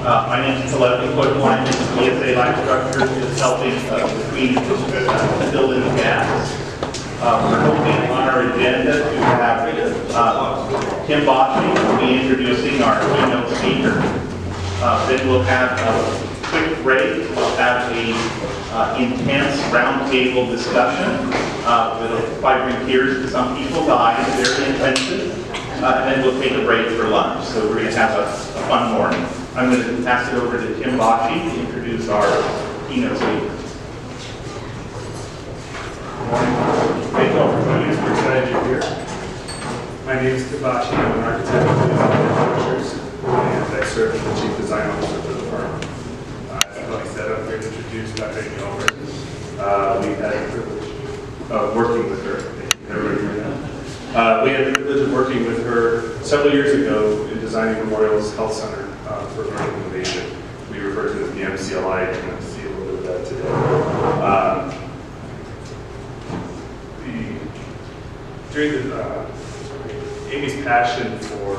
My name is Telepathy Line. ESA LifeStructures is helping between fill in the gaps. We're hoping on our agenda to have Tim Boschi will be introducing our keynote speaker. Then we'll have a quick break. We'll have a intense roundtable discussion. It'll probably bring tears to some people. The eye is very intensive. And then we'll take a break for lunch. So we're going to have a fun morning. I'm going to pass it over to Tim Boschi to introduce our keynote speaker. Good morning. Thank you all for joining us. We're excited you're here. My name is Tim Boschi. I'm an architect with LifeStructures, and I serve as the Chief Design Officer for the firm. As Kelly said, I'm here to introduce Dr. Aimee, Allbritton. We've had the privilege of working with her. We had the privilege of working with her several years ago in designing Memorial's Health Center for learning innovation. We refer to it as the MCLI. You're going to see a little bit of that today. Amy's passion for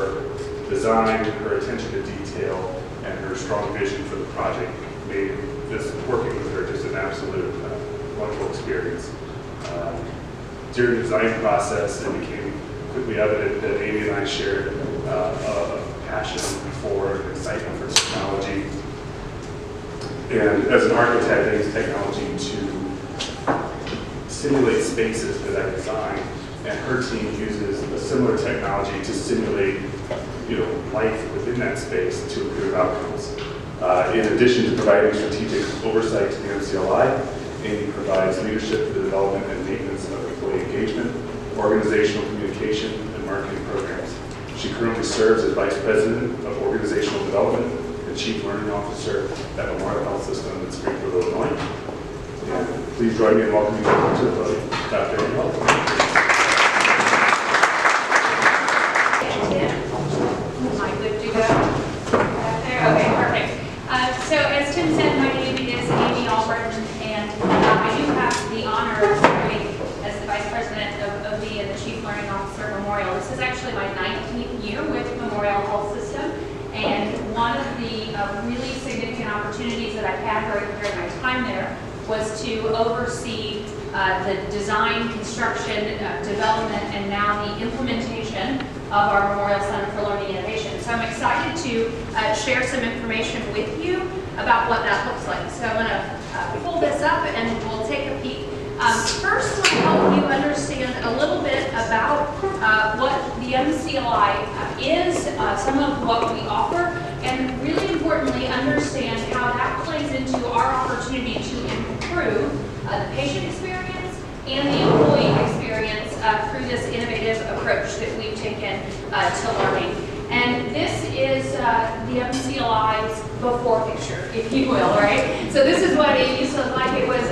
design, her attention to detail, and her strong vision for the project made this working with her just an absolute wonderful experience. During the design process, it became quickly evident that Aimee and I shared a passion for and excitement for technology. And as an architect, I use technology to simulate spaces that I design. And her team uses a similar technology to simulate, life within that space to improve outcomes. In addition to providing strategic oversight to the MCLI, Aimee provides leadership for the development and maintenance of employee engagement, organizational communication, and marketing programs. She currently serves as Vice President of Organizational Development and Chief Learning Officer at Memorial Health System in Springfield, Illinois. And please join me in welcoming to the podium, Dr. Aimee. Okay, perfect. So as Tim said, my name is Aimee Allbritton, and I do have the honor of serving as the Vice President of OD and the Chief Learning Officer at Memorial. This is actually my 19th year with Memorial Health System, and one of the really significant opportunities that I've had during my time there was to oversee the design, construction, development, and now the implementation of our Memorial Center for Learning Innovation. So I'm excited to share some information with you about what that looks like. So I'm going to pull this up and we'll take a peek. First, I want to help you understand a little bit about what the MCLI is, some of what we offer, and really importantly, understand how that plays into our opportunity to improve the patient experience and the employee experience through this innovative approach that we've taken to learning. And this is the MCLI's before picture, if you will, right? So this is what it used to look like. It was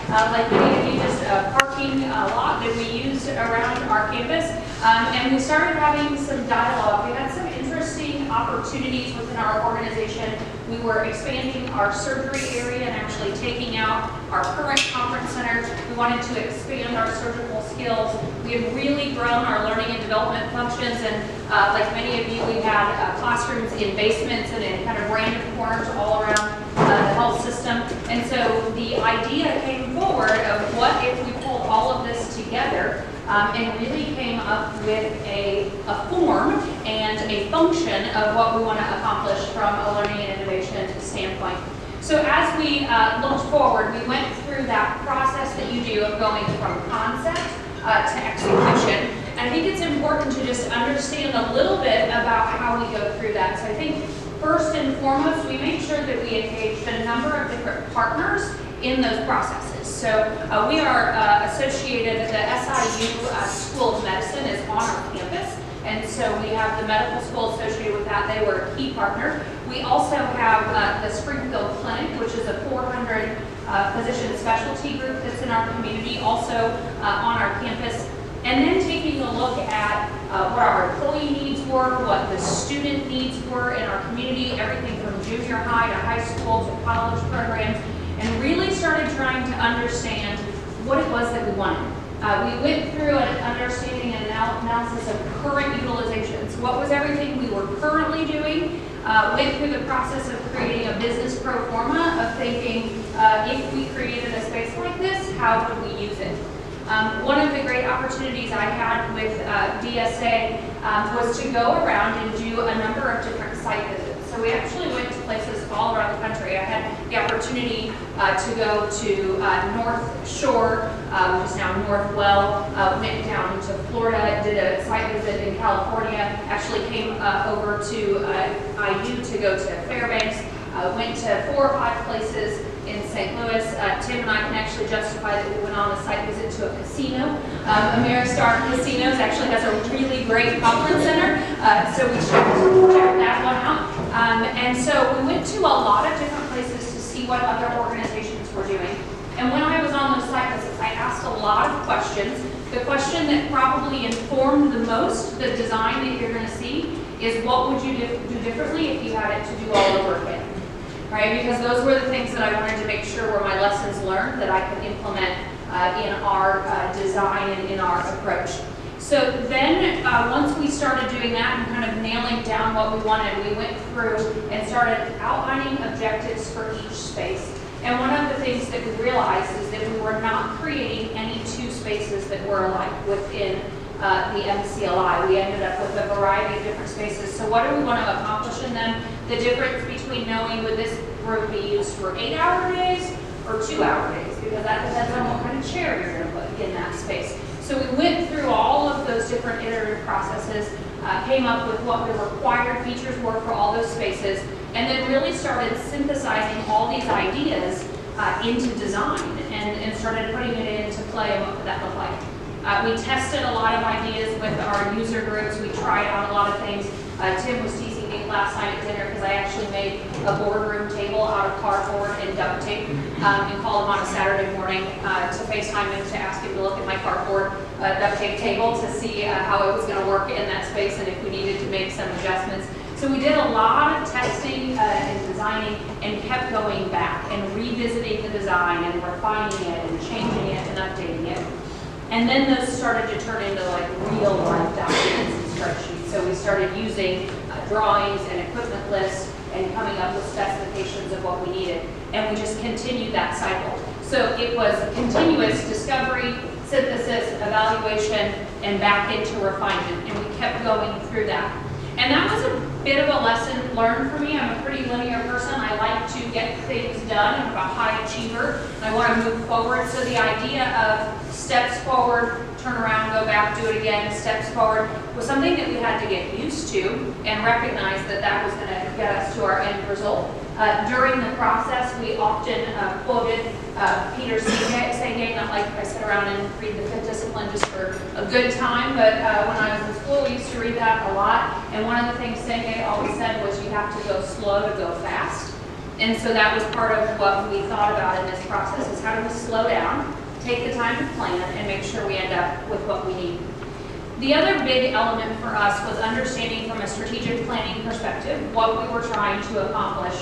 like many of you, just a parking lot that we used around our campus. And we started having some dialogue. We had some interesting opportunities within our organization. We were expanding our surgery area and actually taking out our current conference center. We wanted to expand our surgical skills. We have really grown our learning and development functions, and like many of you, we had classrooms in basements and in kind of random corners all around the health system. And so the idea came forward of what if we pulled all of this together and really came up with a form and a function of what we want to accomplish from a learning and innovation standpoint. So as we looked forward, we went through that process that you do of going from concept to execution. And I think it's important to just understand a little bit about how we go through that. So I think first and foremost, we make sure that we engaged a number of different partners in those processes. So we are associated, the SIU School of Medicine is on our campus. And so we have the medical school associated with that. They were a key partner. We also have the Springfield Clinic, which is a 400 physician specialty group that's in our community, also on our campus. And then taking a look at what our employee needs were, what the student needs were in our community, everything from junior high to high school to college programs, and really started trying to understand what it was that we wanted. We went through an understanding and analysis of current utilizations. What was everything we were currently doing went through the process of creating a business pro forma of thinking, if we created a space like this, how would we use it? One of the great opportunities I had with DSA was to go around and do a number of different site visits. So we actually went to places all around the country. I had the opportunity to go to North Shore, which is now Northwell, went down to Florida, did a site visit in California, actually came over to IU to go to Fairbanks, went to 4 or 5 places in St. Louis. Tim and I can actually justify that we went on a site visit to a casino. Ameristar Casinos actually has a really great conference center, so we checked that one out. And so we went to a lot of different places to see what other organizations were doing. And when I was on those site visits, I asked a lot of questions. The question that probably informed the most the design that you're going to see is, what would you do differently if you had it to do all over again? Right? Because those were the things that I wanted to make sure were my lessons learned that I could implement in our design and in our approach. So then once we started doing that and kind of nailing down what we wanted, we went through and started outlining objectives for each space. And one of the things that we realized is that we were not creating any 2 spaces that were alike within the MCLI. We ended up with a variety of different spaces. So what do we want to accomplish in them? The difference between knowing would this room be used for 8-hour days or 2-hour days, because that depends on what kind of chair you're going to put in that space. So we went through all of those different iterative processes, came up with what the required features were for all those spaces, and then really started synthesizing all these ideas into design and started putting it into play and what could that look like. We tested a lot of ideas with our user groups. We tried out a lot of things. Tim was teasing me last night at dinner because I actually made a boardroom table out of cardboard and duct tape and called him on a Saturday morning to FaceTime him to ask him to look at my cardboard duct tape table to see how it was going to work in that space and if we needed to make some adjustments. So we did a lot of testing and designing and kept going back and revisiting the design and refining it and changing it and updating it. And then those started to turn into like real life documents and spreadsheets. So we started using drawings and equipment lists and coming up with specifications of what we needed. And we just continued that cycle. So it was continuous discovery, synthesis, evaluation, and back into refinement. And we kept going through that. And that was a bit of a lesson learned for me. I'm a pretty linear person. I like to get things done. I'm a high achiever. I want to move forward. So the idea of steps forward, turn around, go back, do it again, steps forward, was something that we had to get used to and recognize that that was going to get us to our end result. During the process, we often quoted Peter Senge, not like I sit around and read the Fifth Discipline just for a good time, but when I was in school, we used to read that a lot. And one of the things Senge always said was you have to go slow to go fast. And so that was part of what we thought about in this process, is how do we slow down, take the time to plan, and make sure we end up with what we need. The other big element for us was understanding from a strategic planning perspective what we were trying to accomplish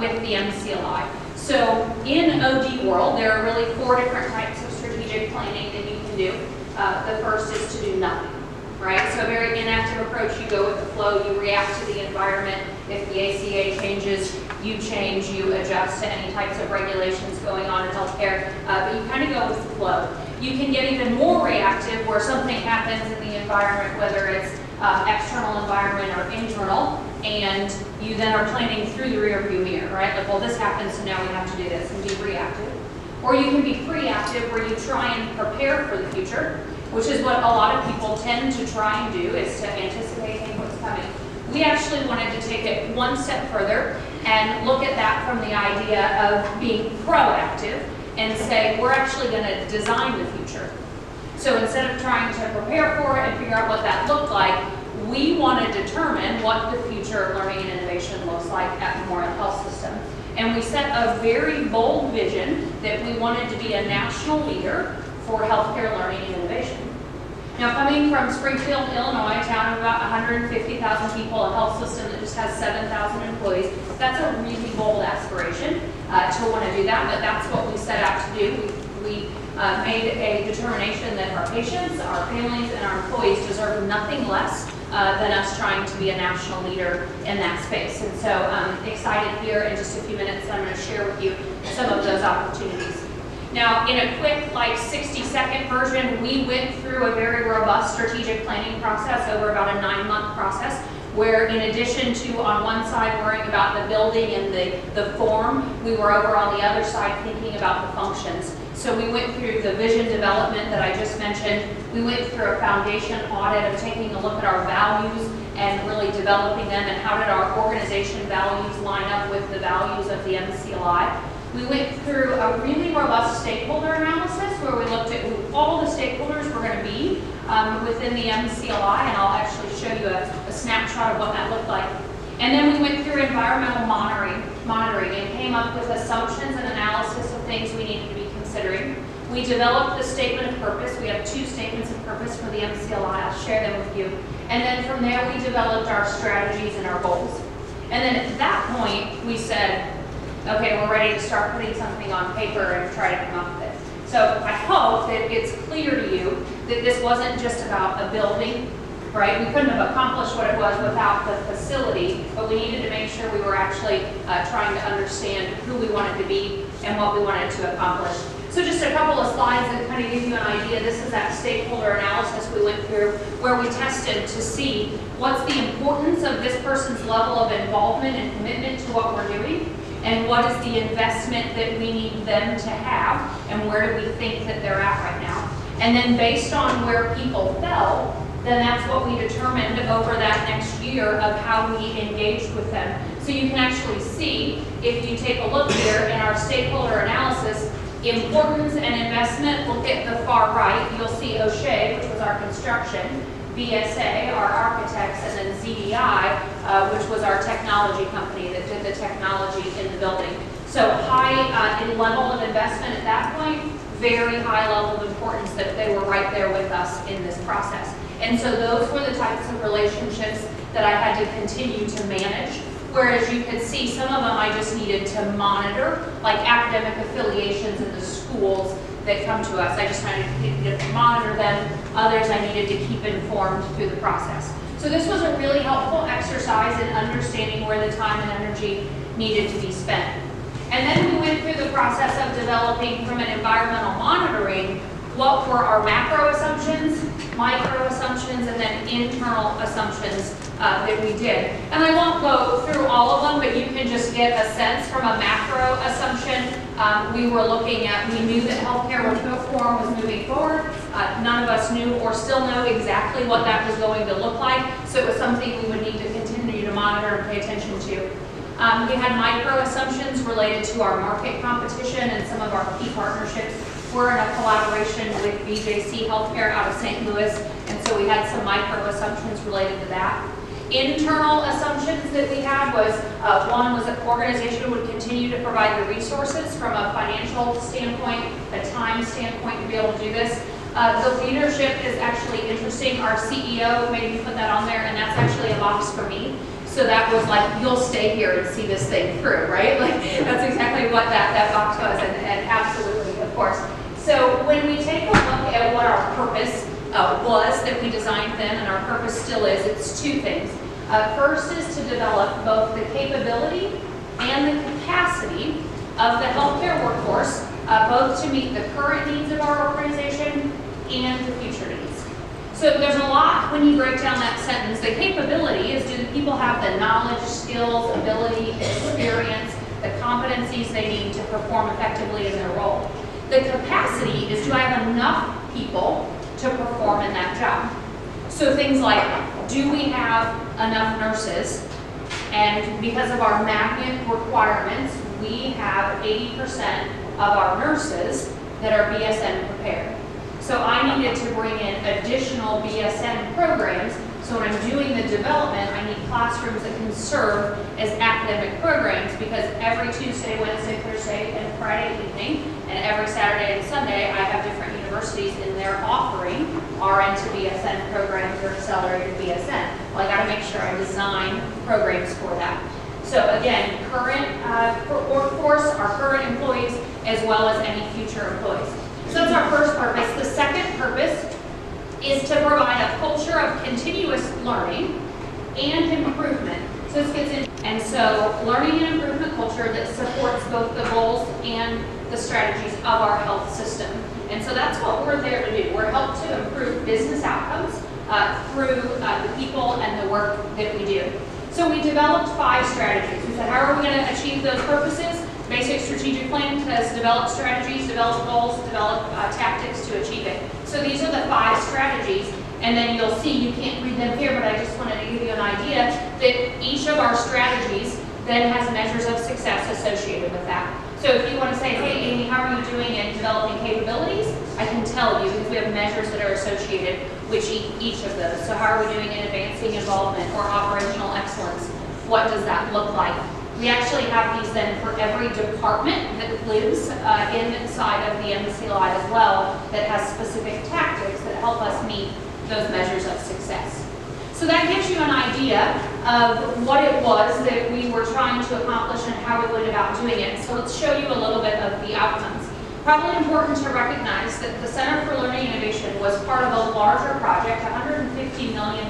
with the MCLI. So in OD world, there are really 4 different types of strategic planning that you can do. The first is to do nothing, right? So a very inactive approach, you go with the flow, you react to the environment. If the ACA changes, you change, you adjust to any types of regulations going on in healthcare, but you kind of go with the flow. You can get even more reactive where something happens in the environment, whether it's external environment or internal, and you then are planning through the rearview mirror, right? Like, well, this happened, so now we have to do this, and be reactive. Or you can be preactive, where you try and prepare for the future, which is what a lot of people tend to try and do, is to anticipate what's coming. We actually wanted to take it one step further and look at that from the idea of being proactive and say, we're actually going to design the future. So instead of trying to prepare for it and figure out what that looked like, we want to determine what the future of learning and innovation looks like at Memorial Health System. And we set a very bold vision that we wanted to be a national leader for healthcare learning and innovation. Now, coming from Springfield, Illinois, a town of about 150,000 people, a health system that just has 7,000 employees, that's a really bold aspiration to want to do that, but that's what we set out to do. We made a determination that our patients, our families, and our employees deserve nothing less than us trying to be a national leader in that space. And so I'm excited here in just a few minutes, I'm going to share with you some of those opportunities. Now, in a quick, like 60-second version, we went through a very robust strategic planning process over about a 9-month process, where in addition to on one side worrying about the building and the form, we were over on the other side thinking about the functions. So we went through the vision development that I just mentioned. We went through a foundation audit of taking a look at our values and really developing them, and how did our organization values line up with the values of the MCLI. We went through a really robust stakeholder analysis where we looked at who all the stakeholders were going to be within the MCLI, and I'll actually show you a snapshot of what that looked like. And then we went through environmental monitoring and came up with assumptions and analysis of things we needed to be considering. We developed the statement of purpose. We have 2 statements of purpose for the MCLI. I'll share them with you. And then from there, we developed our strategies and our goals. And then at that point, we said, okay, we're ready to start putting something on paper and try to come up with it. So I hope that it's clear to you that this wasn't just about a building, right? We couldn't have accomplished what it was without the facility, but we needed to make sure we were actually trying to understand who we wanted to be and what we wanted to accomplish. So just a couple of slides that kind of give you an idea. This is that stakeholder analysis we went through where we tested to see what's the importance of this person's level of involvement and commitment to what we're doing, and what is the investment that we need them to have, and where do we think that they're at right now. And then based on where people fell, then that's what we determined over that next year of how we engaged with them. So you can actually see, if you take a look here in our stakeholder analysis, importance and investment, look at the far right, you'll see O'Shea, which was our construction, BSA, our architects, and then ZDI, which was our technology company that did the technology in the building. So high in level of investment at that point, very high level of importance that they were right there with us in this process. And so those were the types of relationships that I had to continue to manage. Whereas you could see some of them I just needed to monitor, like academic affiliations in the schools that come to us. I just needed to monitor them. Others I needed to keep informed through the process. So this was a really helpful exercise in understanding where the time and energy needed to be spent. And then we went through the process of developing from an environmental monitoring what were our macro assumptions, micro assumptions, and then internal assumptions that we did. And I won't go through all of them, but you can just get a sense from a macro assumption. We were looking at, we knew that healthcare reform was moving forward. None of us knew or still know exactly what that was going to look like. So it was something we would need to continue to monitor and pay attention to. We had micro assumptions related to our market competition and some of our key partnerships. We're in a collaboration with BJC Healthcare out of St. Louis, and so we had some micro assumptions related to that. Internal assumptions that we had was, one was that the organization would continue to provide the resources from a financial standpoint, a time standpoint to be able to do this. The leadership is actually interesting. Our CEO made me put that on there, and that's actually a box for me. So that was like, you'll stay here and see this thing through, right? Like, that's exactly what that box was, and absolutely, of course. So when we take a look at what our purpose was that we designed then, and our purpose still is, it's 2 things. First is to develop both the capability and the capacity of the healthcare workforce, both to meet the current needs of our organization and the future needs. So there's a lot when you break down that sentence. The capability is, do the people have the knowledge, skills, ability, experience, the competencies they need to perform effectively in their role? The capacity is, do I have enough people to perform in that job? So things like, do we have enough nurses? And because of our magnet requirements, we have 80% of our nurses that are BSN prepared. So I needed to bring in additional BSN programs. So when I'm doing the development, I need classrooms that can serve as academic programs, because every Tuesday, Wednesday, Thursday, and Friday evening, and every Saturday and Sunday, I have different universities in there offering RN to BSN programs or accelerated BSN. Well, I got to make sure I design programs for that. So again, current workforce, our current employees, as well as any future employees. So that's our first purpose. The second purpose is to provide a culture of continuous learning and improvement. So this gets in, and so learning and improvement culture that supports both the goals and the strategies of our health system. And so that's what we're there to do. We're helped to improve business outcomes through the people and the work that we do. So we developed 5 strategies. We said, how are we going to achieve those purposes? Basic strategic plan says develop strategies, develop goals, develop tactics to achieve it. So these are the 5 strategies, and then you'll see, you can't read them here, but I just wanted to give you an idea that each of our strategies then has measures of success associated with that. So if you want to say, hey, Aimee, how are you doing in developing capabilities? I can tell you because we have measures that are associated with each of those. So how are we doing in advancing involvement or operational excellence? What does that look like? We actually have these then for every department that lives inside of the MCLI as well that has specific tactics that help us meet those measures of success. So that gives you an idea of what it was that we were trying to accomplish and how we went about doing it. So let's show you a little bit of the outcomes. Probably important to recognize that the Center for Learning Innovation was part of a larger project, a $150 million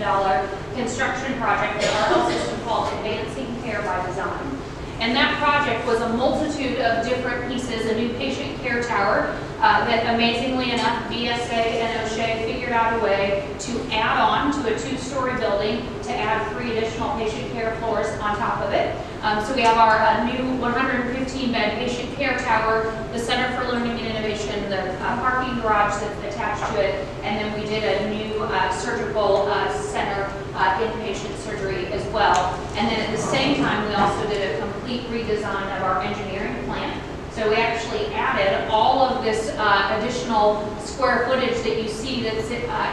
construction project that our health system called Advancing Care by Design. And that project was a multitude of different pieces, a new patient care tower that amazingly enough, BSA and O'Shea figured out a way to add on to a 2-story building to add 3 additional patient care floors on top of it. So we have our new 115-bed patient care tower, the Center for Learning and Innovation, the parking garage that's attached to it, and then we did a new surgical center, inpatient surgery as well. And then at the same time, we also did a complete redesign of our engineering plant. So we actually added all of this additional square footage that you see that's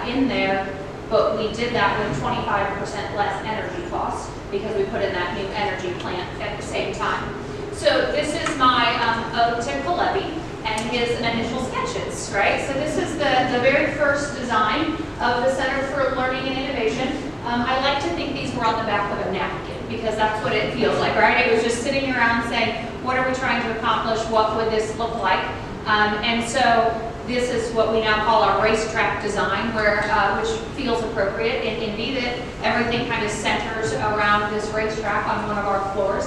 in there, but we did that with 25% less energy costs because we put in that new energy plant at the same time. So this is my ode to Kalevi and his initial sketches, right? So this is the very first design of the Center for Learning and Innovation. I like to think these were on the back of a napkin because that's what it feels like, right? It was just sitting around saying, what are we trying to accomplish? What would this look like? And so this is what we now call our racetrack design, where which feels appropriate in Indy, that everything kind of centers around this racetrack on one of our floors.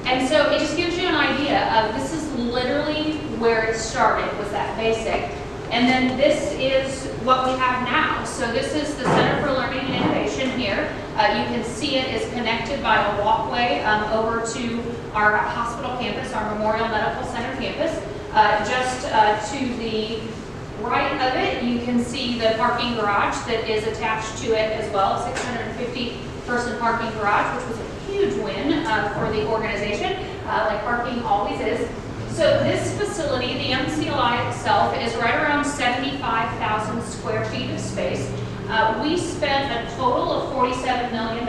And so it just gives you an idea of this is literally where it started, was that basic. And then this is what we have now. So this is the Center for Learning and Innovation here. You can see it is connected by a walkway over to our hospital campus, our Memorial Medical Center campus. Just to the right of it, you can see the parking garage that is attached to it as well, a 650-person parking garage, which was a huge win for the organization, like parking always is. So this facility, the MCLI itself, is right around 75,000 square feet of space. We spent a total of $47 million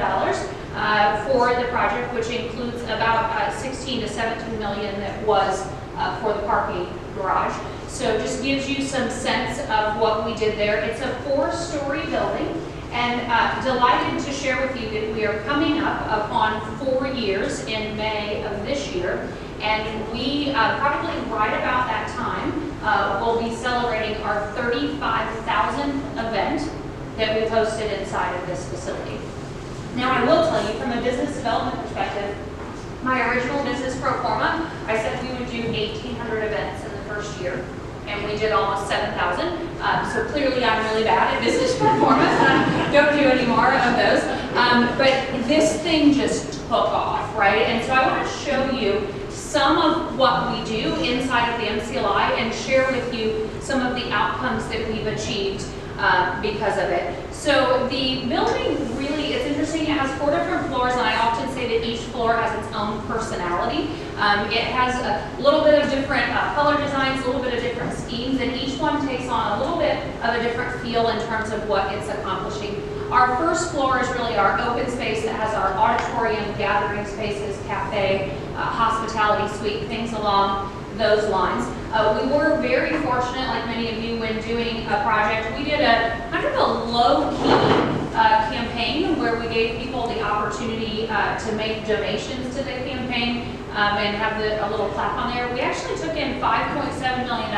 for the project, which includes about 16 to 17 million that was for the parking garage. So just gives you some sense of what we did there. It's a 4-story building, and delighted to share with you that we are coming up upon 4 years in May of this year. And we probably right about that time will be celebrating our 35,000th event that we've hosted inside of this facility. Now I will tell you from a business development perspective, my original business pro forma, I said we would do 1,800 events in the first year, and we did almost 7,000. So clearly I'm really bad at business pro forma, so I don't do any more of those. But this thing just took off, right? And so I want to show you some of what we do inside of the MCLI and share with you some of the outcomes that we've achieved because of it. So the building really, it's interesting, it has 4 different floors, and I often say that each floor has its own personality. It has a little bit of different color designs, a little bit of different schemes, and each one takes on a little bit of a different feel in terms of what it's accomplishing. Our first floor is really our open space that has our auditorium, gathering spaces, cafe, hospitality suite, things along those lines. We were very fortunate, like many of you, when doing a project. We did a kind of a low-key campaign where we gave people the opportunity to make donations to the campaign and have a little plaque on there. We actually took in $5.7 million.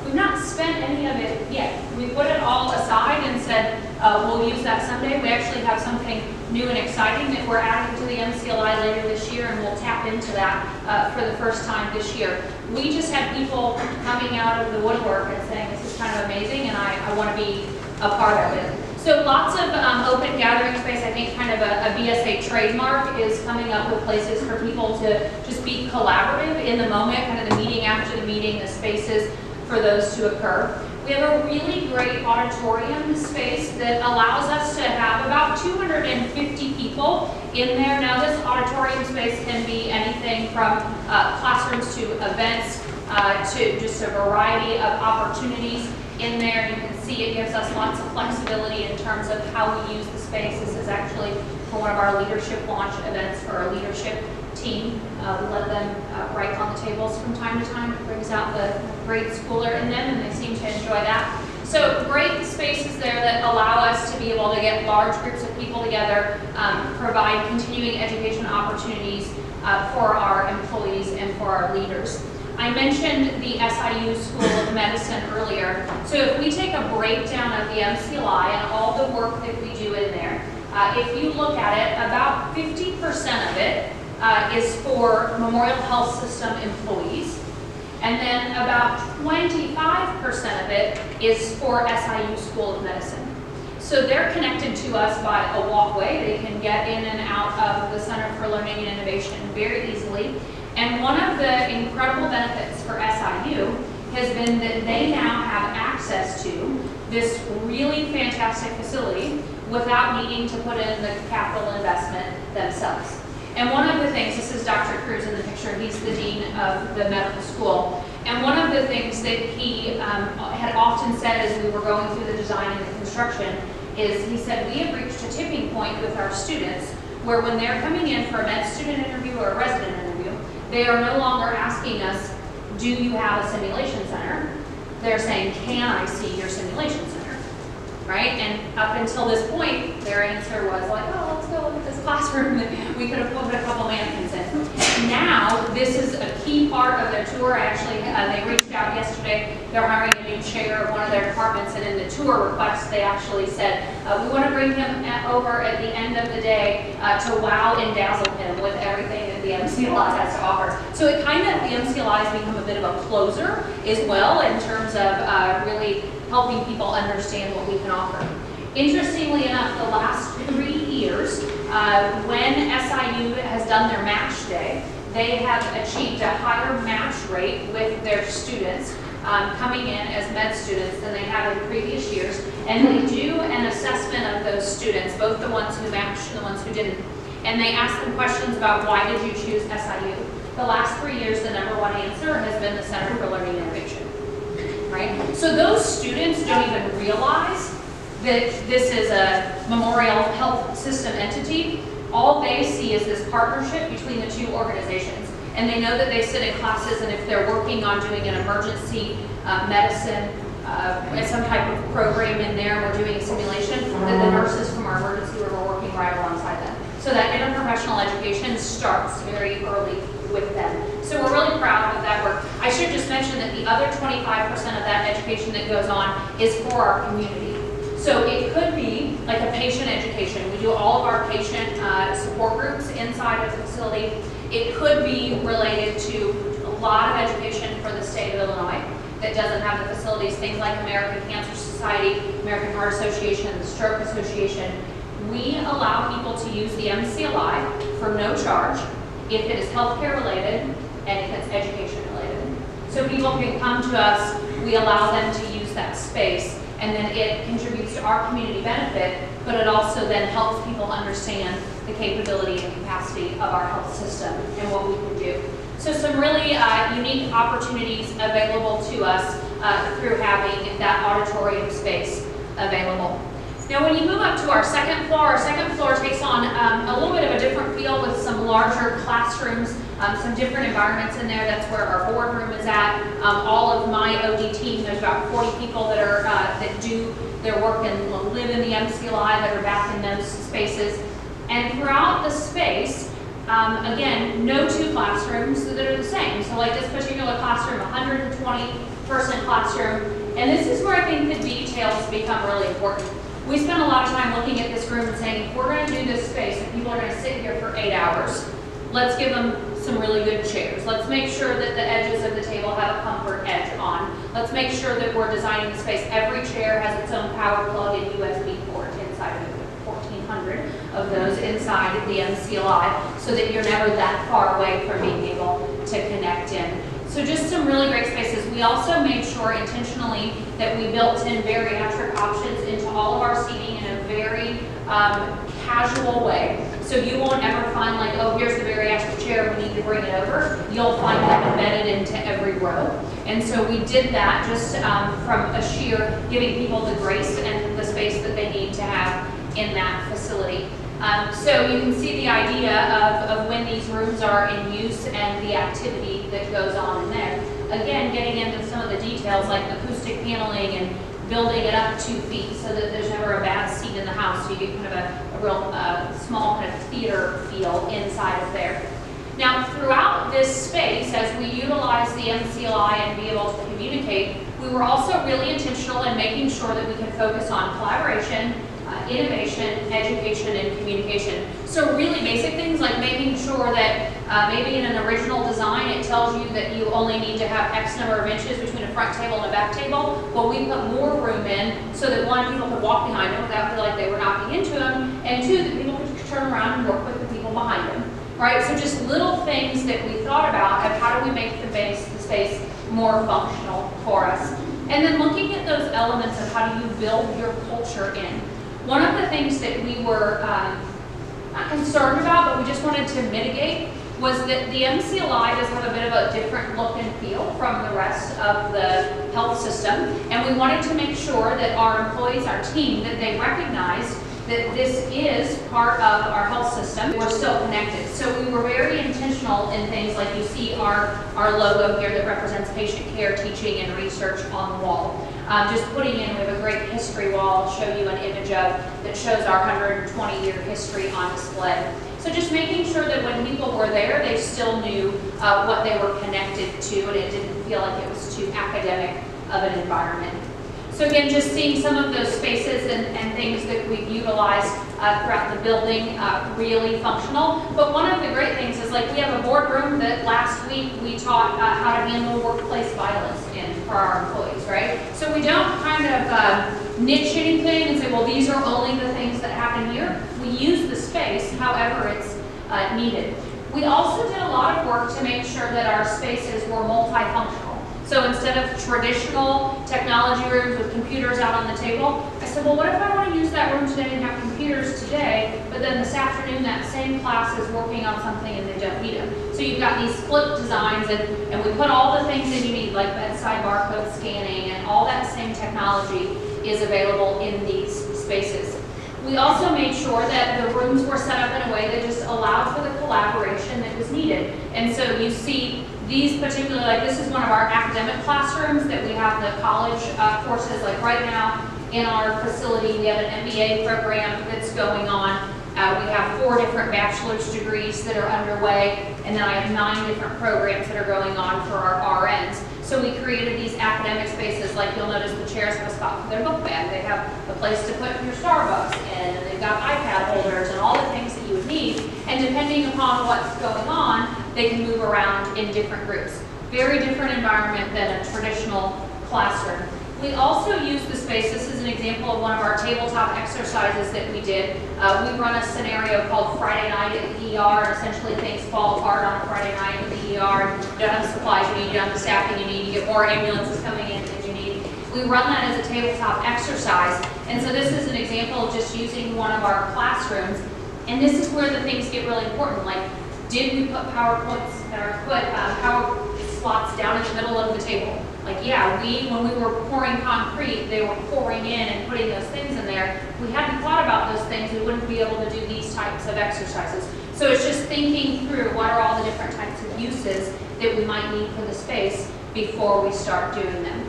We've not spent any of it yet. We put it all aside and said, we'll use that someday. We actually have something new and exciting that we're adding to the MCLI later this year, and we'll tap into that for the first time this year. We just had people coming out of the woodwork and saying, this is kind of amazing, and I want to be a part of it. So lots of open gathering space. I think kind of a BSA trademark is coming up with places for people to just be collaborative in the moment, kind of the meeting after the meeting, the spaces for those to occur. We have a really great auditorium space that allows us to have about 250 people in there. Now this auditorium space can be anything from classrooms to events to just a variety of opportunities in there. You can see it gives us lots of flexibility in terms of how we use the space. This is actually for one of our leadership launch events for our leadership team. We let them write on the tables from time to time. It brings out the grade schooler in them, and they seem to enjoy that. So great spaces there that allow us to be able to get large groups of people together, provide continuing education opportunities for our employees and for our leaders. I mentioned the SIU School of Medicine earlier. So if we take a breakdown of the MCLI and all the work that we do in there, if you look at it, about 50% of it is for Memorial Health System employees. And then about 25% of it is for SIU School of Medicine. So they're connected to us by a walkway. They can get in and out of the Center for Learning and Innovation very easily. And one of the incredible benefits for SIU has been that they now have access to this really fantastic facility without needing to put in the capital investment themselves. And one of the things, this is Dr. Cruz in the picture, he's the dean of the medical school. And one of the things that he had often said as we were going through the design and the construction is he said, we have reached a tipping point with our students where when they're coming in for a med student interview or a resident interview, they are no longer asking us, do you have a simulation center? They're saying, can I see your simulation center? Right? And up until this point, their answer was like, oh, let's go look at this classroom that we could have put a couple mannequins in. Now, this is a key part of their tour. Actually, they reached out yesterday. They're hiring a new chair of one of their departments, and in the tour request, they actually said, we want to bring him over at the end of the day to wow and dazzle him with everything that the MCLI has to offer. So it kind of, the MCLI has become a bit of a closer as well in terms of really helping people understand what we can offer. Interestingly enough, the last 3 years, when SIU has done their match day, they have achieved a higher match rate with their students coming in as med students than they have in previous years. And they do an assessment of those students, both the ones who matched and the ones who didn't. And they ask them questions about why did you choose SIU? The last 3 years, the #1 answer has been the Center for Learning and Innovation. Right? So those students don't even realize that this is a Memorial Health System entity. All they see is this partnership between the two organizations. And they know that they sit in classes, and if they're working on doing an emergency medicine, some type of program in there, we're doing a simulation, that the nurses from our emergency room are working right alongside them. So that interprofessional education starts very early with them. So we're really proud of that work. I should just mention that the other 25% of that education that goes on is for our community. So it could be like a patient education. We do all of our patient support groups inside of the facility. It could be related to a lot of education for the state of Illinois that doesn't have the facilities, things like American Cancer Society, American Heart Association, the Stroke Association. We allow people to use the MCLI for no charge if it is healthcare related and if it's education related. So people can come to us, we allow them to use that space, and then it contributes to our community benefit, but it also then helps people understand the capability and capacity of our health system and what we can do. So some really unique opportunities available to us through having that auditorium space available. Now when you move up to our second floor takes on a little bit of a different feel with some larger classrooms, some different environments in there. That's where our boardroom is at. All of my OD team, there's about 40 people that are that do their work and live in the MCLI that are back in those spaces. And throughout the space, again, no two classrooms that are the same. So like this particular classroom, 120 person classroom. And this is where I think the details become really important. We spend a lot of time looking at this room and saying, if we're going to do this space and people are going to sit here for 8 hours, let's give them some really good chairs. Let's make sure that the edges of the table have a comfort edge on. Let's make sure that we're designing the space. Every chair has its own power plug and USB port inside of it. 1,400 of those inside the MCLI, so that you're never that far away from being able to connect in. So just some really great spaces. We also made sure intentionally that we built in bariatric options into all of our seating in a very casual way. So you won't ever find like, oh, here's the bariatric chair, we need to bring it over. You'll find them embedded into every row. And so we did that just from a sheer giving people the grace and the space that they need to have in that facility. So you can see the idea of when these rooms are in use and the activity that goes on in there. Again, getting into some of the details like acoustic paneling and building it up 2 feet so that there's never a bad seat in the house. So you get kind of a real small kind of theater feel inside of there. Now, throughout this space, as we utilize the MCLI and be able to communicate, we were also really intentional in making sure that we can focus on collaboration, innovation, education, and communication. So really basic things like making sure that maybe in an original design it tells you that you only need to have X number of inches between a front table and a back table. Well, we put more room in so that one, people could walk behind them without feeling like they were knocking into them, and two, that people could turn around and work with the people behind them. Right? So just little things that we thought about of how do we make the space more functional for us. And then looking at those elements of how do you build your culture in. One of the things that we were not concerned about, but we just wanted to mitigate, was that the MCLI does have a bit of a different look and feel from the rest of the health system. And we wanted to make sure that our employees, our team, that they recognized that this is part of our health system. We're still connected. So we were very intentional in things like you see our logo here that represents patient care, teaching, and research on the wall. Just putting in, we have a great history wall I'll show you an image of that shows our 120-year history on display. So just making sure that when people were there, they still knew what they were connected to, and it didn't feel like it was too academic of an environment. So again, just seeing some of those spaces and things that we've utilized throughout the building, really functional. But one of the great things is like we have a boardroom that last week we taught how to handle workplace violence in for our employees, right? So we don't kind of niche anything and say, well, these are only the things that happen here. We use the space however it's needed. We also did a lot of work to make sure that our spaces were multifunctional. So instead of traditional technology rooms with computers out on the table, I said, well, what if I want to use that room today and have computers today, but then this afternoon that same class is working on something and they don't need them. So you've got these flip designs and we put all the things that you need, like bedside barcode scanning, and all that same technology is available in these spaces. We also made sure that the rooms were set up in a way that just allowed for the collaboration that was needed. And so you see these particular, like this is one of our academic classrooms that we have the college courses, like right now in our facility we have an MBA program that's going on. We have 4 different bachelor's degrees that are underway, and then I have 9 different programs that are going on for our RNs. So we created these academic spaces, like you'll notice the chairs have a spot for their book bag. They have a place to put your Starbucks in, and they've got iPad holders and all the things that you would need. And depending upon what's going on, they can move around in different groups. Very different environment than a traditional classroom. We also use the space, this is an example of one of our tabletop exercises that we did. We run a scenario called Friday Night at the ER, and essentially things fall apart on a Friday night at the ER. You don't have the supplies you need, you don't have the staffing you need, you get more ambulances coming in than you need. We run that as a tabletop exercise, and so this is an example of just using one of our classrooms, and this is where the things get really important, like did we put power slots down in the middle of the table? Like, yeah, when we were pouring concrete, they were pouring in and putting those things in there. If we hadn't thought about those things, we wouldn't be able to do these types of exercises. So it's just thinking through what are all the different types of uses that we might need for the space before we start doing them.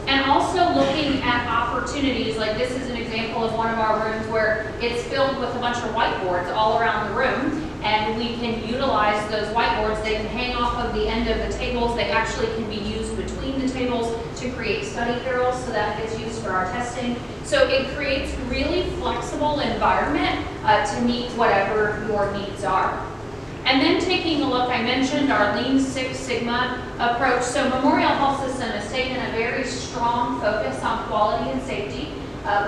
And also looking at opportunities, like this is an example of one of our rooms where it's filled with a bunch of whiteboards all around the room, and we can utilize those whiteboards. They can hang off of the end of the tables. They actually can be used between the tables to create study carrels, so that gets used for our testing. So it creates really flexible environment to meet whatever your needs are. And then taking a look, I mentioned our Lean Six Sigma approach. So Memorial Health System has taken a very strong focus on quality and safety.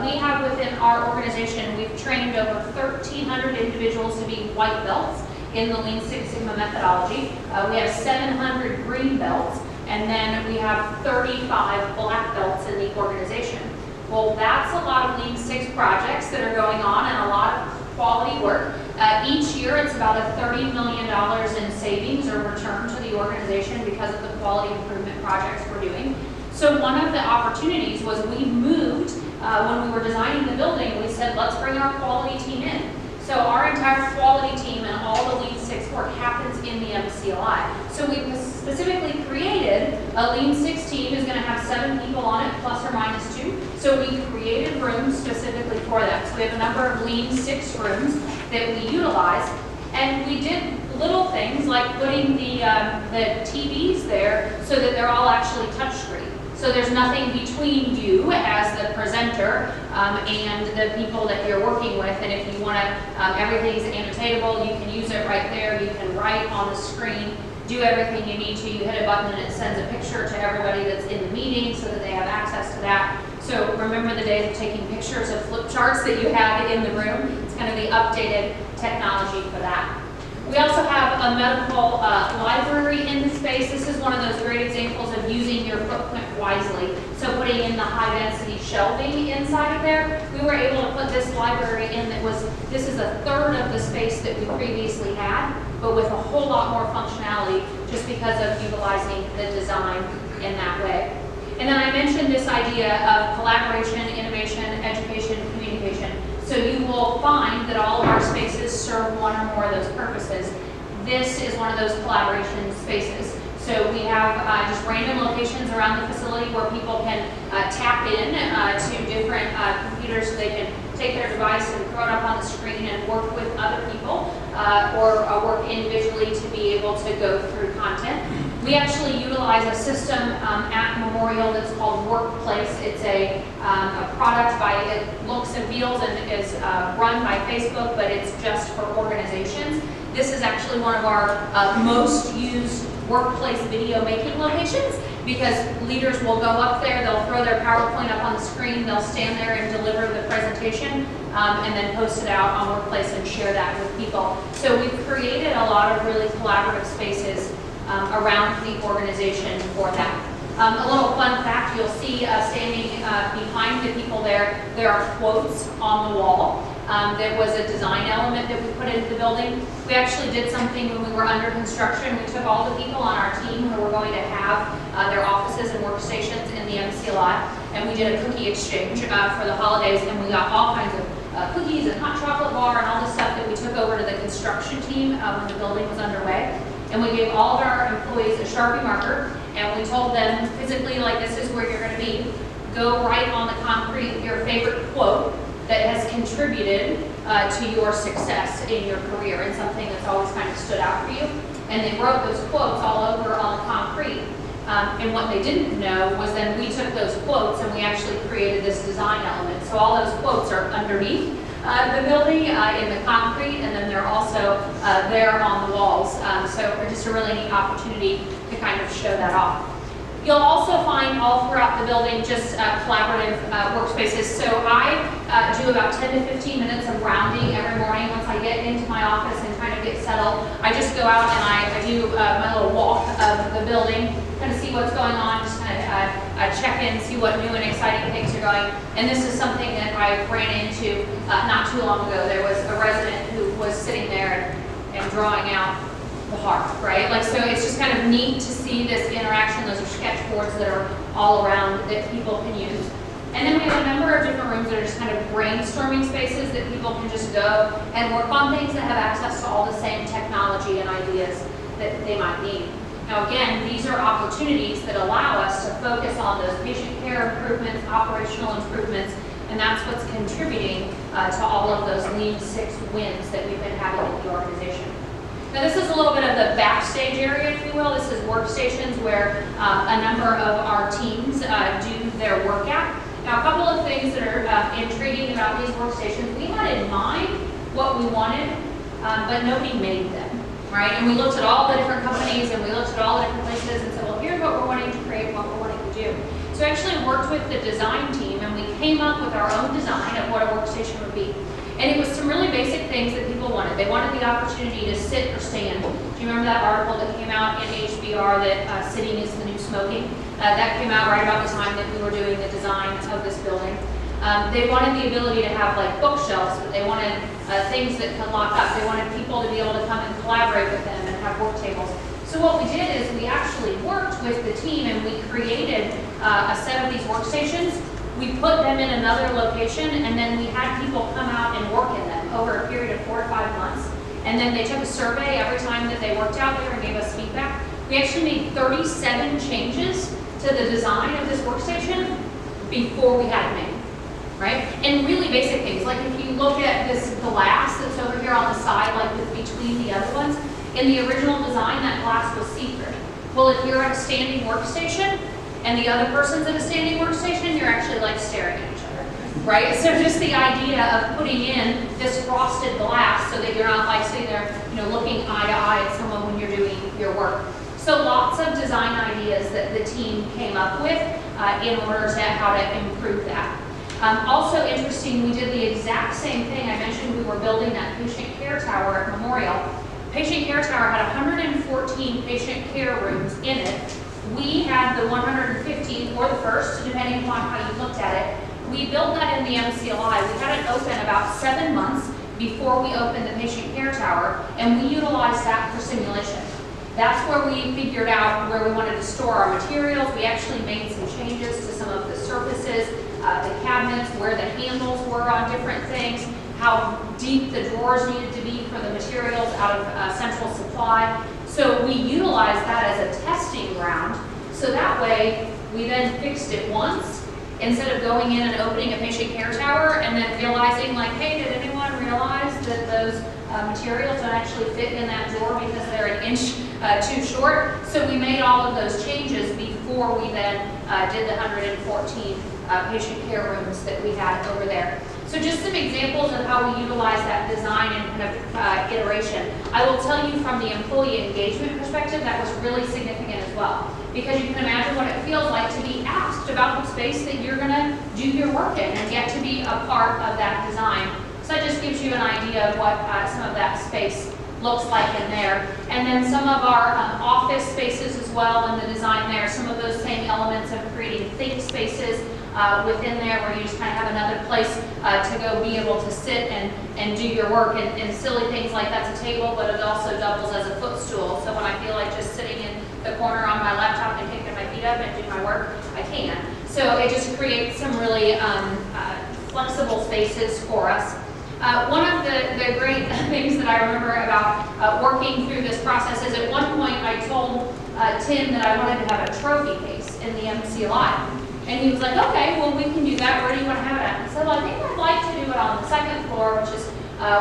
We have within our organization, we've trained over 1,300 individuals to be white belts in the Lean Six Sigma methodology. We have 700 green belts, and then we have 35 black belts in the organization. Well, that's a lot of Lean Six projects that are going on and a lot of quality work. Each year, it's about a $30 million in savings or return to the organization because of the quality improvement projects we're doing. So one of the opportunities was we moved, when we were designing the building, we said, let's bring our quality team in. So our entire quality team and all the Lean Six work happens in the MCLI. So we specifically created a Lean Six team who's going to have 7 people on it, plus or minus 2. So we created rooms specifically for them. So we have a number of Lean Six rooms that we utilize. And we did little things like putting the TVs there so that they're all actually touchscreen. So there's nothing between you as the presenter and the people that you're working with. And if you want to, everything's annotatable, you can use it right there. You can write on the screen, do everything you need to. You hit a button and it sends a picture to everybody that's in the meeting so that they have access to that. So remember the days of taking pictures of flip charts that you had in the room. It's kind of the updated technology for that. We also have a medical library in the space. This is one of those great examples of using your footprint wisely. So putting in the high density shelving inside of there, we were able to put this library in that was, this is a third of the space that we previously had, but with a whole lot more functionality just because of utilizing the design in that way. And then I mentioned this idea of collaboration, innovation, education, communication. So you will find that all of our spaces serve one or more of those purposes. This is one of those collaboration spaces. So we have just random locations around the facility where people can tap in to different computers so they can take their device and throw it up on the screen and work with other people or work individually to be able to go through content. We actually utilize a system at Memorial that's called Workplace. It's a product by, it looks and feels and is run by Facebook, but it's just for organizations. This is actually one of our most used workplace video making locations because leaders will go up there, they'll throw their PowerPoint up on the screen, they'll stand there and deliver the presentation and then post it out on Workplace and share that with people. So we've created a lot of really collaborative spaces around the organization for that. A little fun fact, you'll see standing behind the people there are quotes on the wall. There was a design element that we put into the building. We actually did something when we were under construction. We took all the people on our team who were going to have their offices and workstations in the MCLI, and we did a cookie exchange for the holidays, and we got all kinds of cookies and hot chocolate bar and all the stuff that we took over to the construction team when the building was underway. And we gave all of our employees a Sharpie marker, and we told them physically, like, this is where you're going to be. Go write on the concrete your favorite quote that has contributed to your success in your career and something that's always kind of stood out for you. And they wrote those quotes all over on the concrete. And what they didn't know was then we took those quotes and we actually created this design element. So all those quotes are underneath the building in the concrete, and then they're also there on the walls. So just a really neat opportunity to kind of show that off. You'll also find all throughout the building just collaborative workspaces. So I do about 10 to 15 minutes of rounding every morning once I get into my office and kind of get settled. I just go out and I do my little walk of the building, kind of see what's going on, just kind of check in, see what new and exciting things are going. And this is something that I ran into not too long ago. There was a resident who was sitting there and drawing out the heart, right? Like, so it's just kind of neat to see this interaction. Those are sketch boards that are all around that people can use. And then we have a number of different rooms that are just kind of brainstorming spaces that people can just go and work on things that have access to all the same technology and ideas that they might need. Now again, these are opportunities that allow us to focus on those patient care improvements, operational improvements, and that's what's contributing to all of those Lean Six wins that we've been having in the organization. Now this is a little bit of the backstage area, if you will. This is workstations where a number of our teams do their work at. Now a couple of things that are intriguing about these workstations. We had in mind what we wanted, but nobody made them, right? And we looked at all the different companies and we looked at all the different places and said, well, here's what we're wanting to create, what we're wanting to do. So I actually worked with the design team and we came up with our own design of what a workstation would be. And it was some really basic things that people wanted. They wanted the opportunity to sit or stand. Do you remember that article that came out in HBR that sitting is the new smoking? That came out right about the time that we were doing the design of this building. They wanted the ability to have like bookshelves, but they wanted things that could lock up. They wanted people to be able to come and collaborate with them and have work tables. So what we did is we actually worked with the team and we created a set of these workstations. We put them in another location and then we had people come out and work in them over a period of 4 to 5 months. And then they took a survey every time that they worked out there and gave us feedback. We actually made 37 changes to the design of this workstation before we had it made, right? And really basic things, like if you look at this glass that's over here on the side, like between the other ones, in the original design, that glass was see-through. Well, if you're at a standing workstation, and the other person's in a standing workstation, you're actually like staring at each other, right? So just the idea of putting in this frosted glass so that you're not like sitting there, looking eye to eye at someone when you're doing your work. So lots of design ideas that the team came up with in order to how to improve that. Also interesting, we did the exact same thing. I mentioned we were building that patient care tower at Memorial. Patient care tower had 114 patient care rooms in it. We had the 115th or the first, depending upon how you looked at it. We built that in the MCLI. We had it open about 7 months before we opened the patient care tower, and we utilized that for simulation. That's where we figured out where we wanted to store our materials. We actually made some changes to some of the surfaces, the cabinets, where the handles were on different things, how deep the drawers needed to be for the materials out of central supply. So we utilized that as a testing ground. So that way, we then fixed it once, instead of going in and opening a patient care tower and then realizing like, hey, did anyone realize that those materials don't actually fit in that drawer because they're an inch too short? So we made all of those changes before we then did the 114 patient care rooms that we had over there. So just some examples of how we utilize that design and kind of iteration. I will tell you from the employee engagement perspective, that was really significant as well. Because you can imagine what it feels like to be asked about the space that you're gonna do your work in and get to be a part of that design. So that just gives you an idea of what some of that space looks like in there. And then some of our office spaces as well in the design there, some of those same elements of creating think spaces within there where you just kind of have another place to go be able to sit and do your work, and silly things like that's a table, but it also doubles as a footstool. So when I feel like just sitting in the corner on my laptop and kicking my feet up and doing my work, I can. So it just creates some really flexible spaces for us. One of the great things that I remember about working through this process is at one point I told Tim that I wanted to have a trophy case in the MCLI. And he was like, okay, well, we can do that. Where do you want to have it at? And I said, well, I think I'd like to do it on the second floor, which is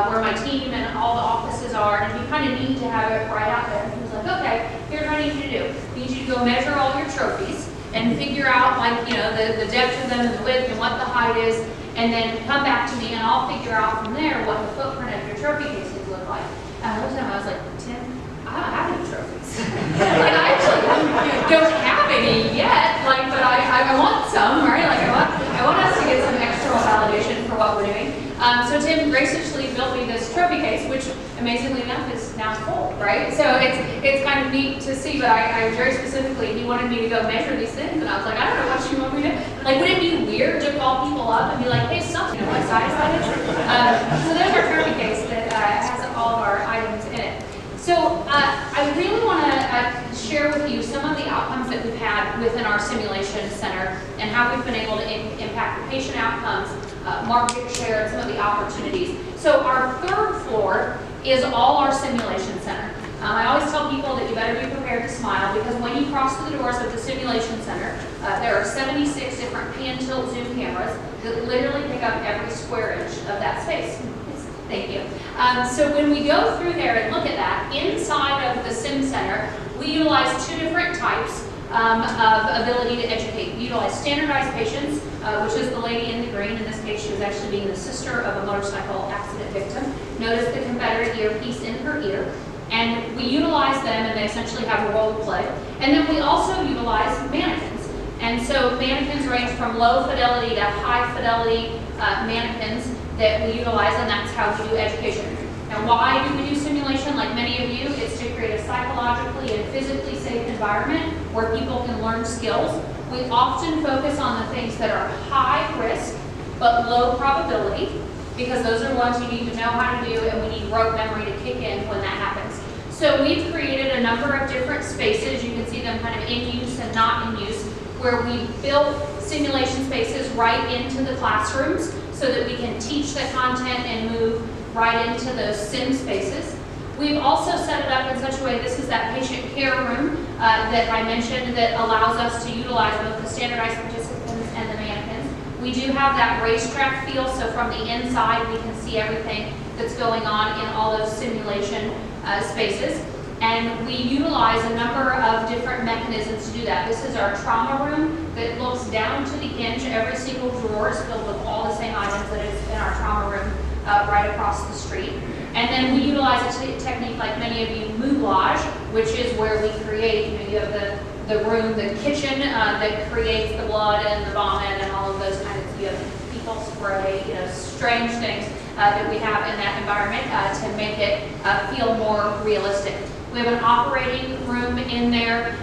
where my team and all the offices are. And it'd be kind of neat to have it right out there. And he was like, okay, here's what I need you to do. I need you to go measure all your trophies and figure out, like, the depth of them and the width and what the height is. And then come back to me and I'll figure out from there what the footprint of your trophy cases look like. And I looked at him, I was like, Tim, I don't have any trophies. Like, I actually don't have any yet, like, but I want some, right? Like, I want us to get some external validation for what we're doing. So Tim graciously built me this trophy case, which amazingly enough is now full, right? So it's kind of neat to see, but I very specifically, he wanted me to go measure these things, and I was like, I don't know what you want me to, like, would it be weird to call people up and be like, hey, stop, what size that is? So there's our trophy case that has all of our items in it. So I really want to share with you some of the outcomes that we've had within our simulation center and how we've been able to impact the patient outcomes, market share, and some of the opportunities. So our third floor is all our simulation center. I always tell people that you better be prepared to smile, because when you cross through the doors of the simulation center, there are 76 different pan tilt zoom cameras that literally pick up every square inch of that space. Thank you. So when we go through there and look at that, inside of the SIM Center, we utilize two different types of ability to educate. We utilize standardized patients, which is the lady in the green. In this case, she was actually being the sister of a motorcycle accident victim. Notice the Confederate earpiece in her ear. And we utilize them, and they essentially have a role to play. And then we also utilize mannequins. And so mannequins range from low fidelity to high fidelity mannequins that we utilize, and that's how we do education. Now, why do we do simulation? Like many of you, it's to create a psychologically and physically safe environment where people can learn skills. We often focus on the things that are high risk but low probability, because those are ones you need to know how to do, and we need rote memory to kick in when that happens. So we've created a number of different spaces. You can see them kind of in use and not in use, where we built simulation spaces right into the classrooms so that we can teach the content and move right into those sim spaces. We've also set it up in such a way, this is that patient care room that I mentioned that allows us to utilize both the standardized participants and the mannequins. We do have that racetrack feel, so from the inside we can see everything that's going on in all those simulation spaces. And we utilize a number of different mechanisms to do that. This is our trauma room that looks down to the inch. Every single drawer is filled with all the same items that is in our trauma room right across the street. And then we utilize a technique like many of you, moulage, which is where we create, you have the room, the kitchen that creates the blood and the vomit and all of those kinds of, you have fecal spray, strange things that we have in that environment to make it feel more realistic. We have an operating room in there.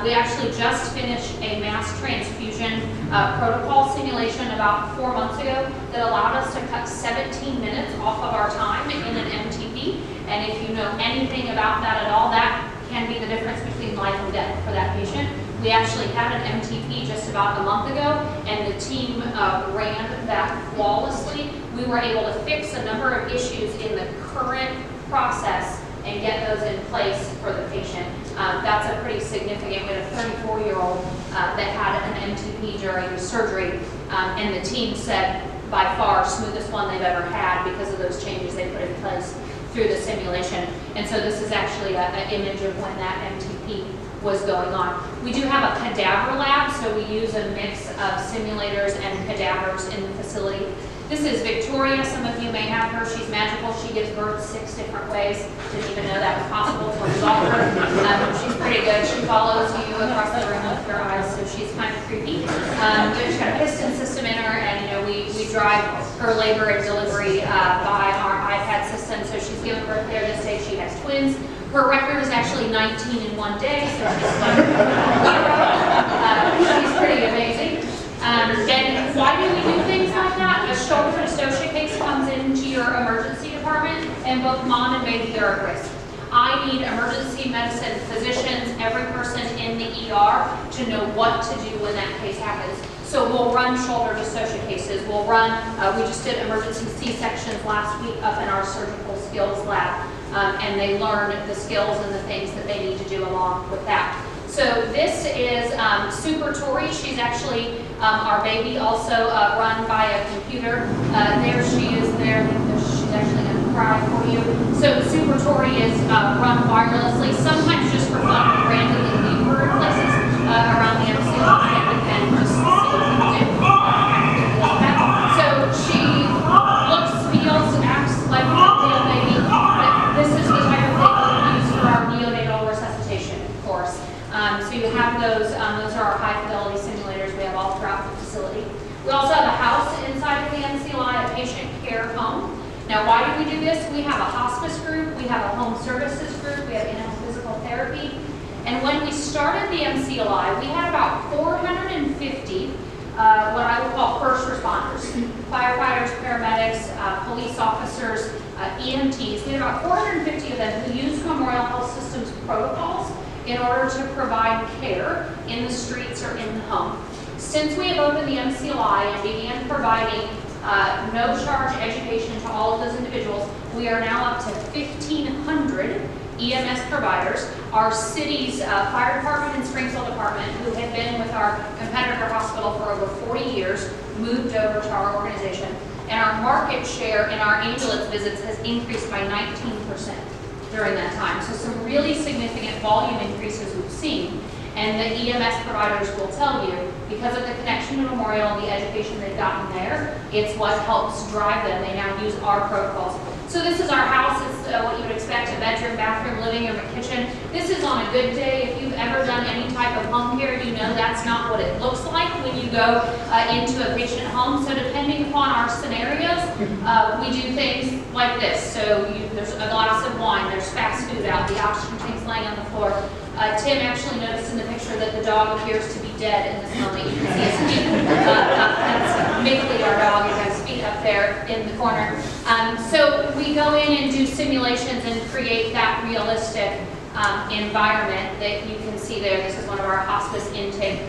We actually just finished a mass transfusion protocol simulation about 4 months ago that allowed us to cut 17 minutes off of our time in an MTP. And if you know anything about that at all, that can be the difference between life and death for that patient. We actually had an MTP just about a month ago, and the team ran that flawlessly. We were able to fix a number of issues in the current process and get those in place for the patient. That's a pretty significant. We had a 34-year-old that had an MTP during surgery, and the team said by far smoothest one they've ever had because of those changes they put in place through the simulation. And so this is actually an image of when that MTP was going on. We do have a cadaver lab, so we use a mix of simulators and cadavers in the facility. This is Victoria. Some of you may have her. She's magical. She gives birth 6 different ways. Didn't even know that was possible until we saw her. She's pretty good. She follows you across the room with her eyes, so she's kind of creepy. She's got a piston system in her, and we drive her labor and delivery by our iPad system. So she's given birth there this day. She has twins. Her record is actually 19 in one day, so she's pretty amazing. And why do we do things like that? A shoulder dystocia case comes into your emergency department, and both mom and baby are at risk. I need emergency medicine physicians, every person in the ER, to know what to do when that case happens. So we'll run shoulder dystocia cases. We'll run, we just did emergency C-sections last week up in our surgical skills lab, and they learned the skills and the things that they need to do along with that. So this is Super Tori. She's actually our baby, also run by a computer. There she is there. She's actually going to cry for you. So Super Tori is run wirelessly, sometimes just for fun. We randomly leave her in places around the MCLI and just see what we can do. So she looks, feels, acts like a real baby. But this is the type of thing we use for our neonatal resuscitation course. So you have those are our high fidelity simulators we have all throughout the facility. We also have a house inside of the MCLI, a patient care home. Now, why do we do this? We have a hospice group, we have a home services group, we have in-home physical therapy. And when we started the MCLI, we had about 450 what I would call first responders, firefighters, paramedics, police officers, EMTs. We had about 450 of them who used Memorial Health System's protocols in order to provide care in the streets or in the home. Since we have opened the MCLI and began providing no-charge education to all of those individuals, we are now up to 1,500 EMS providers. Our city's fire department and Springfield department, who had been with our competitor hospital for over 40 years, moved over to our organization. and our market share in our ambulance visits has increased by 19% during that time. So some really significant volume increases we've seen. And the EMS providers will tell you, because of the connection to Memorial and the education they've gotten there, it's what helps drive them. They now use our protocols. So this is our house. It's what you would expect, a bedroom, bathroom, living room, a kitchen. This is on a good day. If you've ever done any type of home care, you know that's not what it looks like when you go into a patient home. So depending upon our scenarios, we do things like this. So there's a glass of wine, there's fast food out, the oxygen tank's laying on the floor. Tim actually noticed in the picture that the dog appears to be dead in this moment. You can see his feet. That's Mickey, our dog. He has his feet up there in the corner. So we go in and do simulations and create that realistic environment that you can see there. This is one of our hospice intake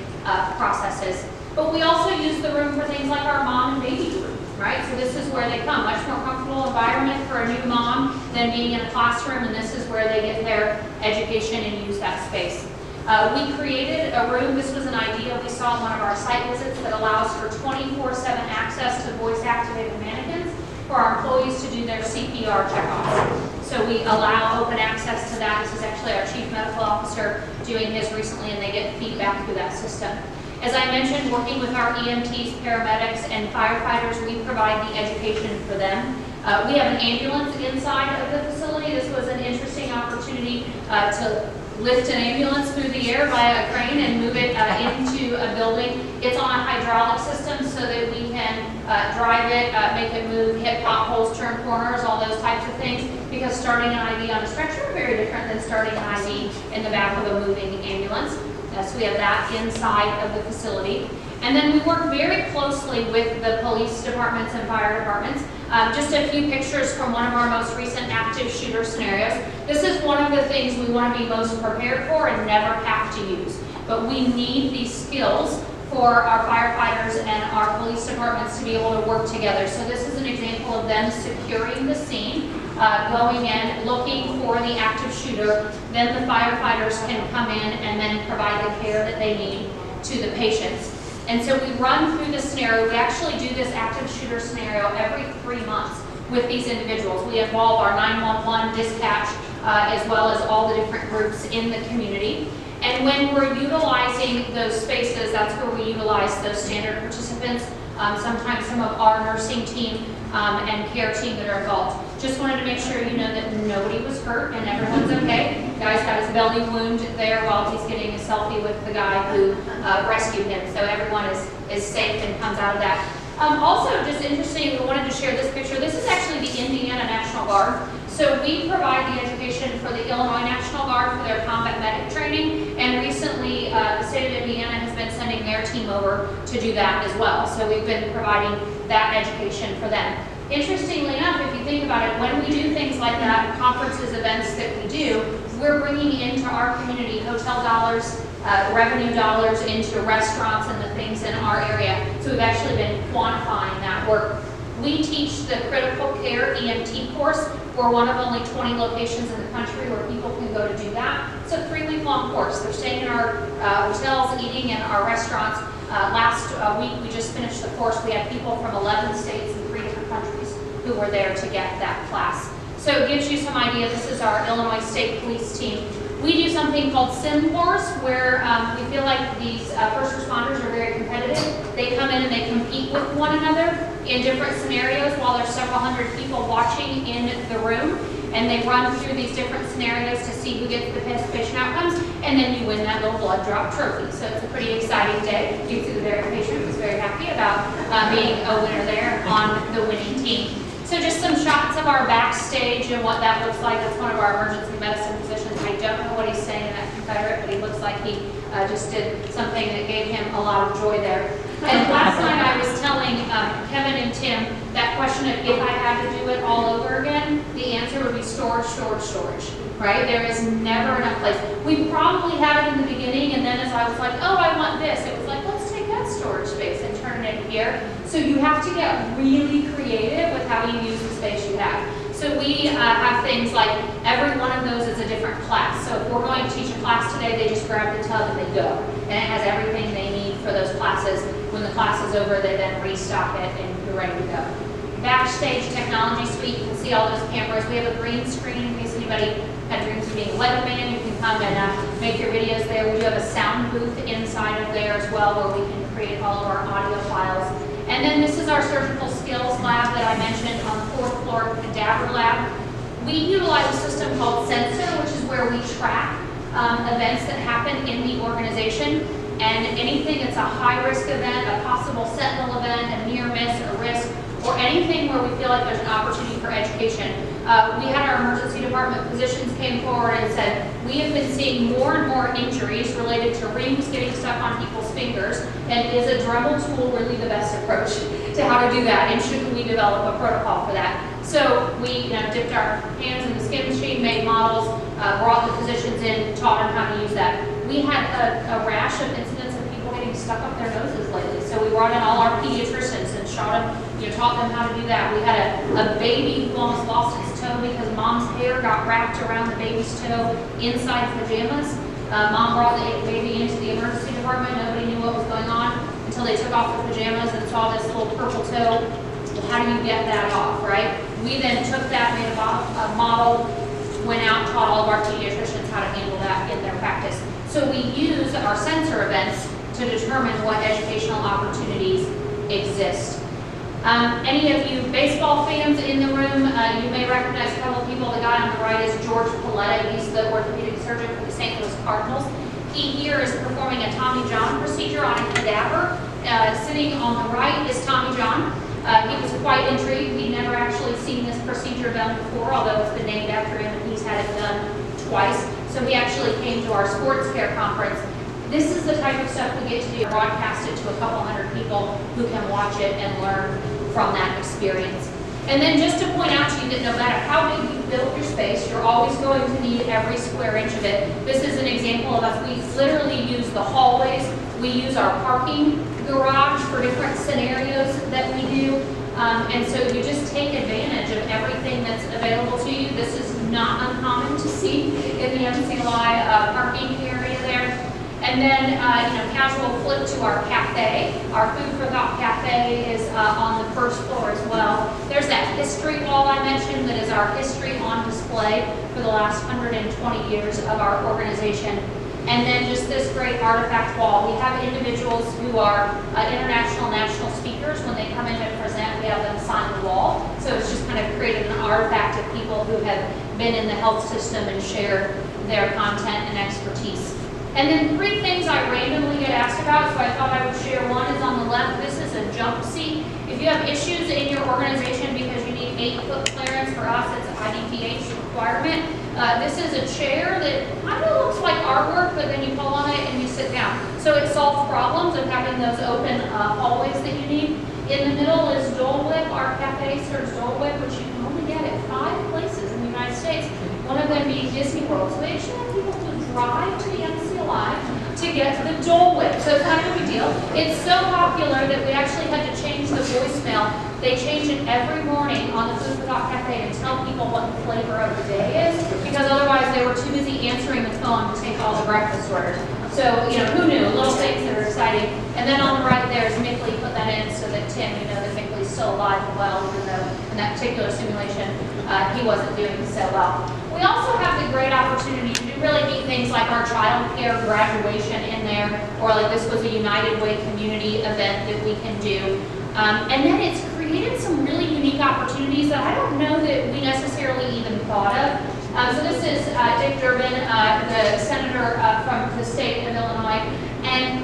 processes. But we also use the room for things like our mom and baby room, right? So this is where they come. Much more comfortable environment for a new mom than being in a classroom, and this is where they get their education and use that space. We created a room. This was an idea we saw in one of our site visits that allows for 24/7 access to voice-activated mannequins for our employees to do their CPR checkoffs. So we allow open access to that. This is actually our chief medical officer doing his recently, and they get feedback through that system. As I mentioned, working with our EMTs, paramedics, and firefighters, we provide the education for them. We have an ambulance inside of the facility. This was an interesting opportunity to lift an ambulance through the air via a crane and move it into a building. It's on a hydraulic system so that we can drive it, make it move, hit potholes, turn corners, all those types of things, because starting an IV on a stretcher is very different than starting an IV in the back of a moving ambulance. So we have that inside of the facility. And then we work very closely with the police departments and fire departments. Just a few pictures from one of our most recent active shooter scenarios. This is one of the things we want to be most prepared for and never have to use. But we need these skills for our firefighters and our police departments to be able to work together. So this is an example of them securing the scene, going in, looking for the active shooter. Then the firefighters can come in and then provide the care that they need to the patients. And so we run through the scenario. We actually do this active shooter scenario every 3 months with these individuals. We involve our 911 dispatch as well as all the different groups in the community. And when we're utilizing those spaces, that's where we utilize those standard participants, sometimes some of our nursing team and care team that are involved. Just wanted to make sure you know that nobody was hurt and everyone's okay. The guy's got his belly wound there while he's getting a selfie with the guy who rescued him. So everyone is safe and comes out of that. Also, just interesting, we wanted to share this picture. This is actually the Indiana National Guard. So we provide the education for the Illinois National Guard for their combat medic training, and recently the state of Indiana has been sending their team over to do that as well. So we've been providing that education for them. Interestingly enough, if you think about it, when we do things like that, conferences, events that we do, we're bringing into our community hotel dollars, revenue dollars into restaurants and the things in our area. So we've actually been quantifying that work. We teach the critical care EMT course. We're one of only 20 locations in the country where people can go to do that. It's a 3-week-long course. They're staying in our hotels, eating in our restaurants. Last week, we just finished the course. We had people from 11 states and 3 different countries who were there to get that class. So it gives you some idea. This is our Illinois State Police team. We do something called sim wars, where we feel like these first responders are very competitive. They come in and they compete with one another in different scenarios while there's several hundred people watching in the room. And they run through these different scenarios to see who gets the best patient outcomes, and then you win that little blood drop trophy. So it's a pretty exciting day. You see the very patient was very happy about being a winner there on the winning team. So just some shots of our backstage and what that looks like. That's one of our emergency medicine physicians. I don't know what he's saying in that Confederate, but he looks like he just did something that gave him a lot of joy there. And last night I was telling Kevin and Tim that question of if I had to do it all over again, the answer would be storage, storage, storage, right? There is never enough place. We probably had it in the beginning, and then as I was like, oh, I want this, it was like, let's take that storage space and turn it in here. So you have to get really creative with how you use the space you have. So we have things like every one of those is a different class. So if we're going to teach a class today, they just grab the tub and they go. And it has everything they need for those classes. When the class is over, they then restock it and you're ready to go. backstage technology suite. You can see all those cameras. We have a green screen in case anybody had dreams of being a weatherman. You can come and make your videos there. We do have a sound booth inside of there as well where we can create all of our audio files. And then this is our surgical skills lab that I mentioned on the 4th floor, cadaver lab. We utilize a system called Sensor, which is where we track events that happen in the organization. And anything that's a high-risk event, a possible sentinel event, a near miss, a risk, or anything where we feel like there's an opportunity for education. We had our emergency department physicians came forward and said, we have been seeing more and more injuries related to rings getting stuck on people's fingers, and is a Dremel tool really the best approach to how to do that, and should we develop a protocol for that? So we dipped our hands in the skin machine, made models, brought the physicians in, taught them how to use that. We had a rash of incidents of people getting stuck up their noses lately. So we brought in all our pediatricians and taught them how to do that. We had a baby who almost lost its toe because mom's hair got wrapped around the baby's toe inside pajamas. Mom brought the baby into the emergency department. Nobody knew what was going on until they took off the pajamas and saw this little purple toe. Well, how do you get that off, right? We then took that, made a model, went out, taught all of our pediatricians how to handle that in their practice. So we use our sensor events to determine what educational opportunities exist. Any of you baseball fans in the room, you may recognize a couple of people. The guy on the right is George Paletta. He's the orthopedic surgeon for the St. Louis Cardinals. He here is performing a Tommy John procedure on a cadaver. Sitting on the right is Tommy John. He was quite intrigued. He'd never actually seen this procedure done before, although it's been named after him and he's had it done twice. So he actually came to our sports care conference. This is the type of stuff we get to do, broadcast it to a couple hundred people who can watch it and learn from that experience. And then just to point out to you that no matter how big you build your space, you're always going to need every square inch of it. This is an example of us. We literally use the hallways. We use our parking garage for different scenarios that we do. And so you just take advantage of everything that's available to you. This is not uncommon to see in the MCLI parking area there. And then, casual flip to our cafe. Our Food for Thought cafe is on the 1st floor as well. There's that history wall I mentioned that is our history on display for the last 120 years of our organization. And then just this great artifact wall. We have individuals who are international, national speakers. When they come in to present, we have them sign the wall. So it's just kind of created an artifact of people who have been in the health system and share their content and expertise. And then 3 things I randomly get asked about, so I thought I would share. One is on the left. This is a jump seat. If you have issues in your organization because you need 8-foot clearance, for us it's an IDPH requirement. This is a chair that kind of looks like artwork, but then you pull on it and you sit down. So it solves problems of having those open hallways that you need. In the middle is Dole Whip. Our cafe serves Dole Whip, which you can only get at 5 places in the United States. One of them being Disney World. So they actually have people to drive to the MCLI to get the Dole Whip. So it's kind of a big deal. It's so popular that we actually had to change the voicemail. They change it every morning on the Food for Thought Cafe and tell people what the flavor of the day is, because otherwise they were too busy answering the phone to take all the breakfast orders. So, who knew? Little things that are exciting. And then on the right there is Mickley. Put that in so that Tim, that Mickley's still alive and well, even though in that particular simulation he wasn't doing so well. We also have the great opportunity to do really neat things like our child care graduation in there, or like this was a United Way community event that we can do. And then it's created some really unique opportunities that I don't know that we necessarily even thought of. So this is Dick Durbin, the senator from the state of Illinois. And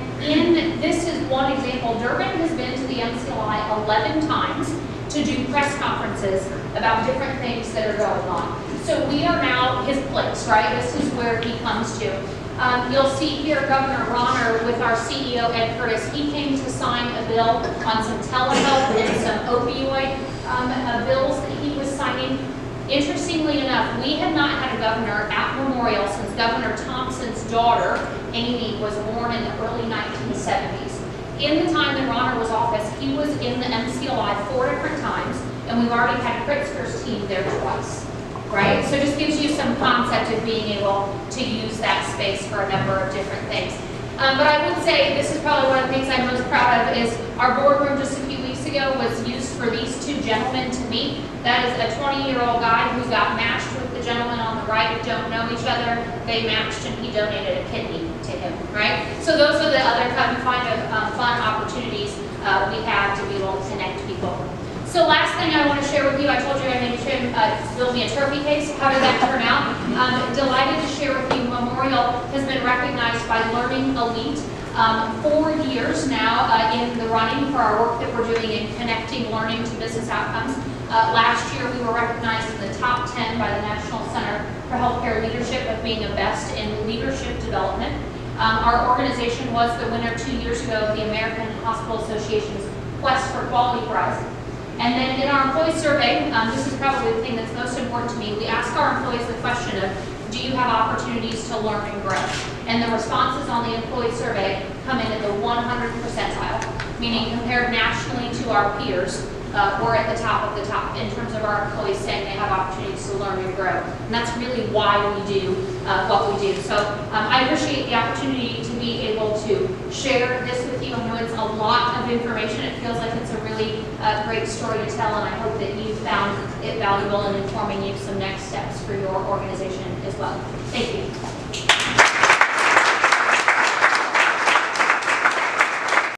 this is one example. Durbin has been to the MCLI 11 times to do press conferences about different things that are going on. So we are now his place, right? This is where he comes to. You'll see here Governor Ronner with our CEO, Ed Curtis. He came to sign a bill on some telehealth and some opioid bills that he was signing. Interestingly enough, we had not had a governor at Memorial since Governor Thompson's daughter, Aimee, was born in the early 1970s. In the time that Ronner was office, he was in the MCLI 4 different times, and we've already had Pritzker's team there twice. Right? So it just gives you some concept of being able to use that space for a number of different things. But I would say this is probably one of the things I'm most proud of is our boardroom just a few weeks ago. ago was used for these two gentlemen to meet. That is a 20-year-old guy who got matched with the gentleman on the right, don't know each other. They matched and he donated a kidney to him, right? So those are the other kind of fun opportunities we have to be able to connect people. So last thing I want to share with you, I told you I made Tim build me a trophy case. How did that turn out? Delighted to share with you, Memorial has been recognized by Learning Elite 4 years now in the running for our work that we're doing in connecting learning to business outcomes. Last year we were recognized in the top 10 by the National Center for Healthcare Leadership of being a best in leadership development. Our organization was the winner 2 years ago of the American Hospital Association's Quest for Quality Prize. And then in our employee survey, this is probably the thing that's most important to me, we ask our employees the question of, do you have opportunities to learn and grow? And the responses on the employee survey come in at the 100th percentile, meaning compared nationally to our peers, we're at the top of the top in terms of our employees saying they have opportunities to learn and grow. And that's really why we do what we do. So I appreciate the opportunity to be able to share this with you. I know it's a lot of information. It feels like it's a really great story to tell, and I hope that you found it valuable in informing you some next steps for your organization as well. Thank you.